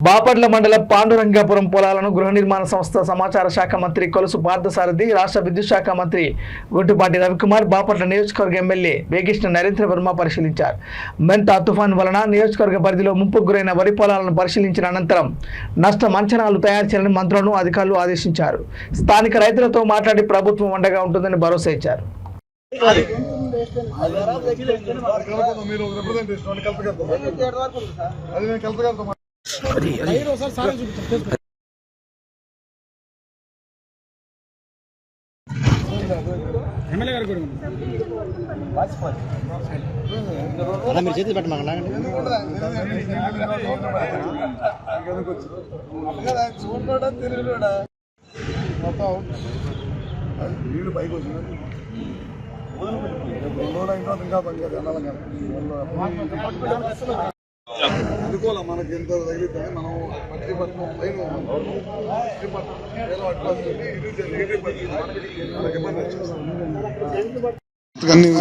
బాపట్ల మండల పాండురంగాపురం పొలాలను గృహ నిర్మాణ సంస్థ సమాచార శాఖ మంత్రి కొలుసు పార్థసారథి, రాష్ట్ర విద్యుత్ శాఖ మంత్రి గుట్టుపాటి రవికుమార్, బాపట్ల నియోజకవర్గ ఎమ్మెల్యే వేగిష్ణ నరేంద్ర వర్మ పరిశీలించారు. మెంతా తుఫాన్ వలన నియోజకవర్గ పరిధిలో ముంపుకు గురైన వరి పొలాలను పరిశీలించిన అనంతరం నష్టం అంచనాలు తయారు చేయాలని మంత్రులను అధికారులు ఆదేశించారు. స్థానిక రైతులతో మాట్లాడి ప్రభుత్వం అండగా ఉంటుందని భరోసా ఇచ్చారు. మీరు చేతులు పెట్టమా నీళ్ళు పైకి వచ్చిన అందుకోలే మనకి ఎంత తగిలితే మనం మచిలీపట్నం పైన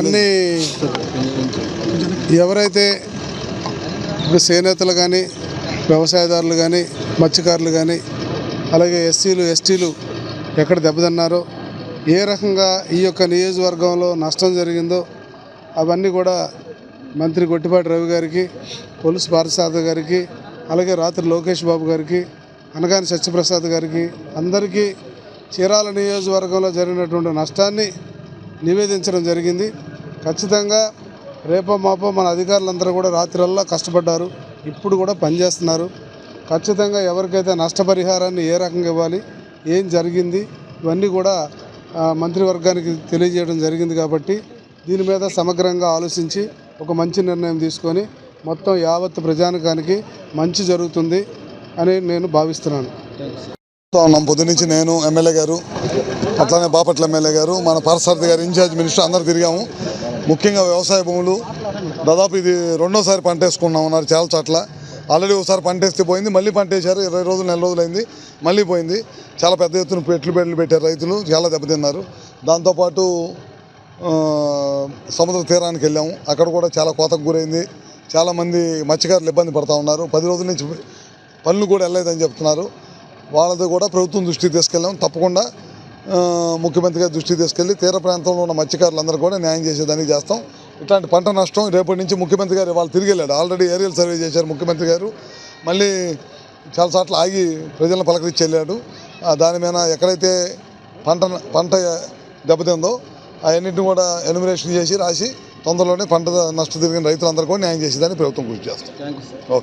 అన్ని ఎవరైతే ఇప్పుడు చేనేతలు కానీ, వ్యవసాయదారులు కానీ, మత్స్యకారులు కానీ, అలాగే ఎస్సీలు ఎస్టీలు ఎక్కడ దెబ్బతిన్నారో, ఏ రకంగా ఈ యొక్క నియోజకవర్గంలో నష్టం జరిగిందో అవన్నీ కూడా మంత్రి గుట్టిపాటి రవి గారికి, కొలుసు పార్థసారథి గారికి, అలాగే రాత్రి లోకేష్ బాబు గారికి, అనగాని సత్యప్రసాద్ గారికి, అందరికీ చీరాల నియోజకవర్గంలో జరిగినటువంటి నష్టాన్ని నివేదించడం జరిగింది. ఖచ్చితంగా రేపో మాపో మన అధికారులందరూ కూడా రాత్రల్లా కష్టపడ్డారు, ఇప్పుడు కూడా పనిచేస్తున్నారు. ఖచ్చితంగా ఎవరికైతే నష్టపరిహారాన్ని ఏ రకంగా ఇవ్వాలి, ఏం జరిగింది, ఇవన్నీ కూడా మంత్రివర్గానికి తెలియజేయడం జరిగింది. కాబట్టి దీని మీద సమగ్రంగా ఆలోచించి ఒక మంచి నిర్ణయం తీసుకొని మొత్తం యావత్ ప్రజానికానికి మంచి జరుగుతుంది అని నేను భావిస్తున్నాను. పొద్దునుంచి నేను ఎమ్మెల్యే గారు, అట్లానే బాపట్ల ఎమ్మెల్యే గారు, మన పార్థసారథి గారు, ఇన్ఛార్జ్ మినిస్టర్ అందరు తిరిగాము. ముఖ్యంగా వ్యవసాయ భూములు దాదాపు ఇది రెండోసారి పంట వేసుకున్నాం ఉన్నారు చాలా చోట్ల. ఆల్రెడీ ఒకసారి పంట వేస్తే పోయింది, మళ్ళీ పంట వేశారు, 20 రోజులు 4 రోజులు అయింది, మళ్ళీ పోయింది. చాలా పెద్ద ఎత్తున పెట్టుబడులు పెట్టారు రైతులు, చాలా దెబ్బతిన్నారు. దాంతోపాటు సముద్ర తీరానికి వెళ్ళాము, అక్కడ కూడా చాలా కోతకు గురైంది. చాలామంది మత్స్యకారులు ఇబ్బంది పడుతూ ఉన్నారు. 10 రోజుల నుంచి పనులు కూడా వెళ్ళలేదని చెప్తున్నారు. వాళ్ళది కూడా ప్రభుత్వం దృష్టికి తీసుకెళ్ళాం. తప్పకుండా ముఖ్యమంత్రి గారి దృష్టికి తీసుకెళ్ళి తీర ప్రాంతంలో ఉన్న మత్స్యకారులందరూ కూడా న్యాయం చేసేదానికి చేస్తాం. ఇట్లాంటి పంట నష్టం రేపటి నుంచి ముఖ్యమంత్రి గారు వాళ్ళు తిరిగి వెళ్ళాడు, ఆల్రెడీ ఏరియల్ సర్వే చేశారు ముఖ్యమంత్రి గారు. మళ్ళీ చాలా చోట్ల ఆగి ప్రజలను పలకరించి వెళ్ళాడు. దాని మీద ఎక్కడైతే పంట దెబ్బతిందో అవన్నింటిని కూడా ఎన్యుమరేషన్ చేసి రాసి తొందరలోనే పంట నష్టం జరిగిన రైతులందరూ కూడా న్యాయం చేసేదాన్ని ప్రభుత్వం కృషి చేస్తాం.